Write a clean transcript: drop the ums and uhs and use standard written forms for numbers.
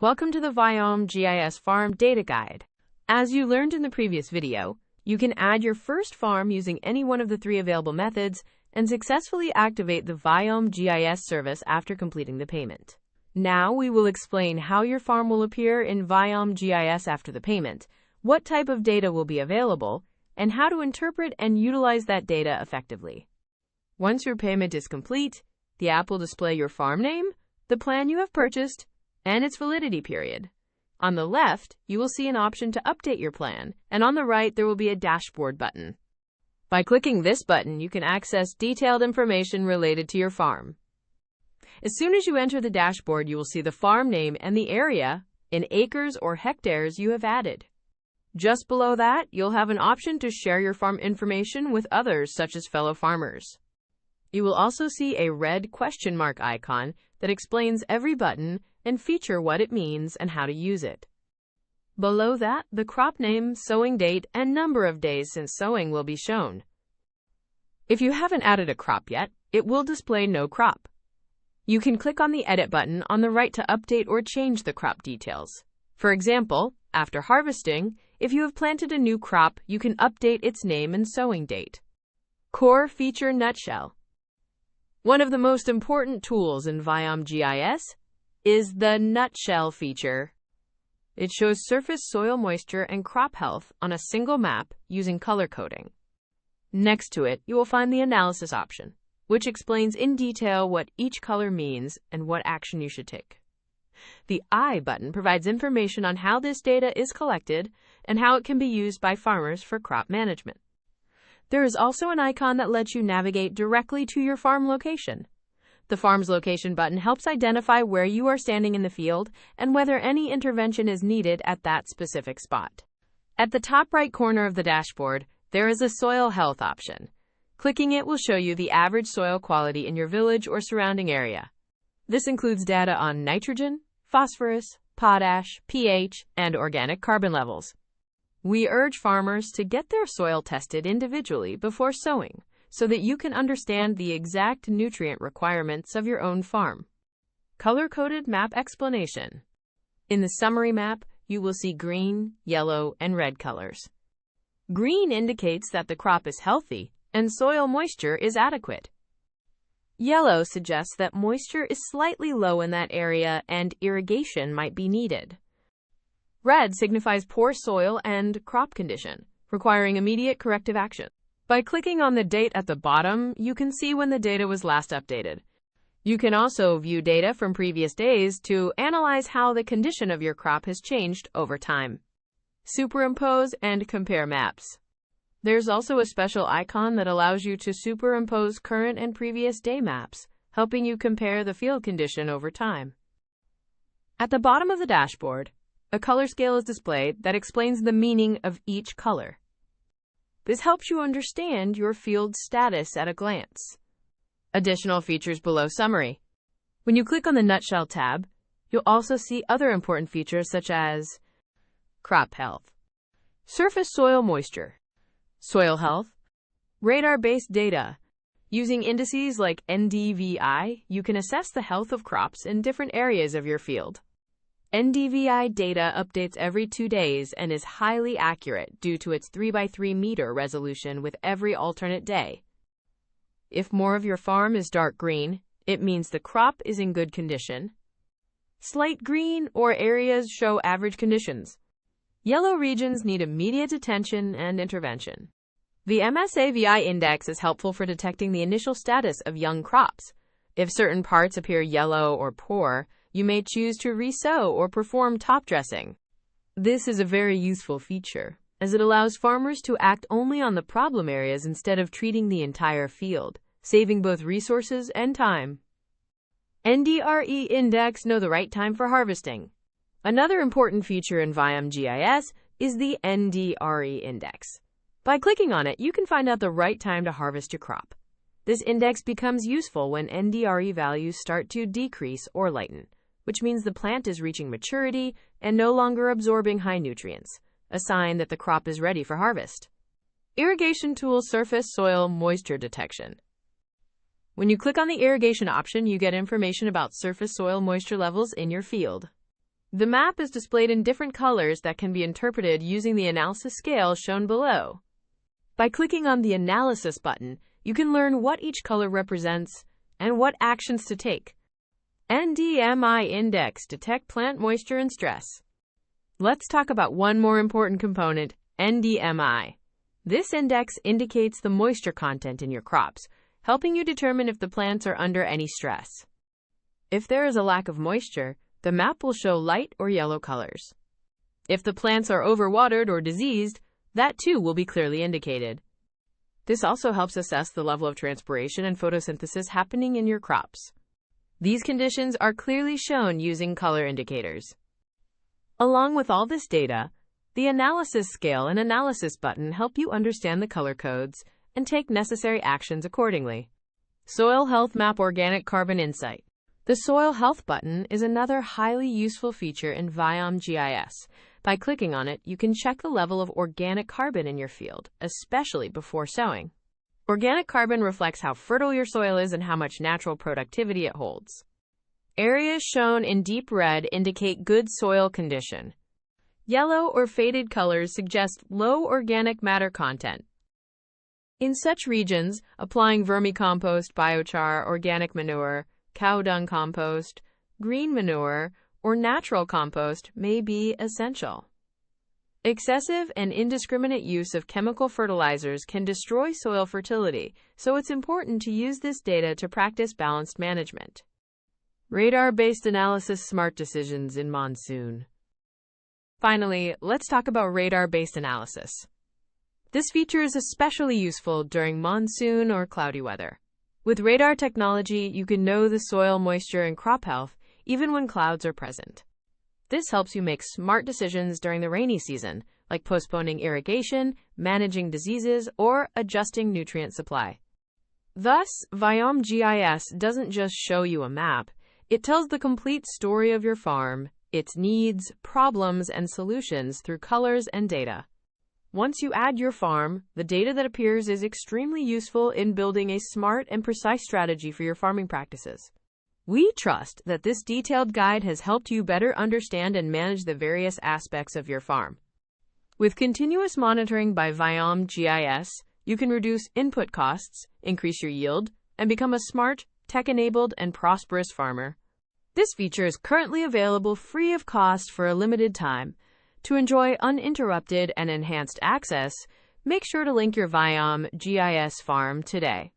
Welcome to the Vyom GIS Farm Data Guide. As you learned in the previous video, you can add your first farm using any one of the three available methods and successfully activate the Vyom GIS service after completing the payment. Now we will explain how your farm will appear in Vyom GIS after the payment, what type of data will be available, and how to interpret and utilize that data effectively. Once your payment is complete, the app will display your farm name, the plan you have purchased, and its validity period. On the left, you will see an option to update your plan, and on the right, there will be a dashboard button. By clicking this button, you can access detailed information related to your farm. As soon as you enter the dashboard, you will see the farm name and the area in acres or hectares you have added. Just below that, you'll have an option to share your farm information with others, such as fellow farmers. You will also see a red question mark icon that explains every button and feature what it means and how to use it. Below that, the crop name, sowing date, and number of days since sowing will be shown. If you haven't added a crop yet, it will display no crop. You can click on the Edit button on the right to update or change the crop details. For example, after harvesting, if you have planted a new crop, you can update its name and sowing date. Core Feature Nutshell. One of the most important tools in Vyom GIS is the Nutshell feature. It shows surface soil moisture and crop health on a single map using color coding. Next to it, you will find the Analysis option, which explains in detail what each color means and what action you should take. The I button provides information on how this data is collected and how it can be used by farmers for crop management. There is also an icon that lets you navigate directly to your farm location. The Farm's Location button helps identify where you are standing in the field and whether any intervention is needed at that specific spot. At the top right corner of the dashboard, there is a Soil Health option. Clicking it will show you the average soil quality in your village or surrounding area. This includes data on nitrogen, phosphorus, potash, pH, and organic carbon levels. We urge farmers to get their soil tested individually before sowing, so that you can understand the exact nutrient requirements of your own farm. Color-coded map explanation. In the summary map, you will see green, yellow, and red colors. Green indicates that the crop is healthy and soil moisture is adequate. Yellow suggests that moisture is slightly low in that area and irrigation might be needed. Red signifies poor soil and crop condition, requiring immediate corrective action. By clicking on the date at the bottom, you can see when the data was last updated. You can also view data from previous days to analyze how the condition of your crop has changed over time. Superimpose and compare maps. There's also a special icon that allows you to superimpose current and previous day maps, helping you compare the field condition over time. At the bottom of the dashboard, a color scale is displayed that explains the meaning of each color. This helps you understand your field status at a glance. Additional features below Summary. When you click on the Nutshell tab, you'll also see other important features such as crop health, surface soil moisture, soil health, radar-based data. Using indices like NDVI, you can assess the health of crops in different areas of your field. NDVI data updates every 2 days and is highly accurate due to its 3x3 meter resolution with every alternate day. If more of your farm is dark green, it means the crop is in good condition. Slight green or areas show average conditions. Yellow regions need immediate attention and intervention. The MSAVI index is helpful for detecting the initial status of young crops. If certain parts appear yellow or poor, you may choose to resow or perform top dressing. This is a very useful feature, as it allows farmers to act only on the problem areas instead of treating the entire field, saving both resources and time. NDRE Index, know the right time for harvesting. Another important feature in Vyom GIS is the NDRE Index. By clicking on it, you can find out the right time to harvest your crop. This index becomes useful when NDRE values start to decrease or lighten, which means the plant is reaching maturity and no longer absorbing high nutrients, a sign that the crop is ready for harvest. Irrigation Tool Surface Soil Moisture Detection. When you click on the irrigation option, you get information about surface soil moisture levels in your field. The map is displayed in different colors that can be interpreted using the analysis scale shown below. By clicking on the Analysis button, you can learn what each color represents and what actions to take. NDMI Index detect plant moisture and stress. Let's talk about one more important component, NDMI. This index indicates the moisture content in your crops, helping you determine if the plants are under any stress. If there is a lack of moisture, the map will show light or yellow colors. If the plants are overwatered or diseased, that too will be clearly indicated. This also helps assess the level of transpiration and photosynthesis happening in your crops. These conditions are clearly shown using color indicators. Along with all this data, the Analysis Scale and Analysis button help you understand the color codes and take necessary actions accordingly. Soil Health Map Organic Carbon Insight. The Soil Health button is another highly useful feature in Viom GIS. By clicking on it, you can check the level of organic carbon in your field, especially before sowing. Organic carbon reflects how fertile your soil is and how much natural productivity it holds. Areas shown in deep red indicate good soil condition. Yellow or faded colors suggest low organic matter content. In such regions, applying vermicompost, biochar, organic manure, cow dung compost, green manure, or natural compost may be essential. Excessive and indiscriminate use of chemical fertilizers can destroy soil fertility, so it's important to use this data to practice balanced management. Radar-based analysis, smart decisions in monsoon. Finally, let's talk about radar-based analysis. This feature is especially useful during monsoon or cloudy weather. With radar technology, you can know the soil moisture and crop health even when clouds are present. This helps you make smart decisions during the rainy season, like postponing irrigation, managing diseases, or adjusting nutrient supply. Thus, Viom GIS doesn't just show you a map, it tells the complete story of your farm, its needs, problems, and solutions through colors and data. Once you add your farm, the data that appears is extremely useful in building a smart and precise strategy for your farming practices. We trust that this detailed guide has helped you better understand and manage the various aspects of your farm. With continuous monitoring by Viom GIS, you can reduce input costs, increase your yield, and become a smart, tech-enabled, and prosperous farmer. This feature is currently available free of cost for a limited time. To enjoy uninterrupted and enhanced access, make sure to link your Viom GIS farm today.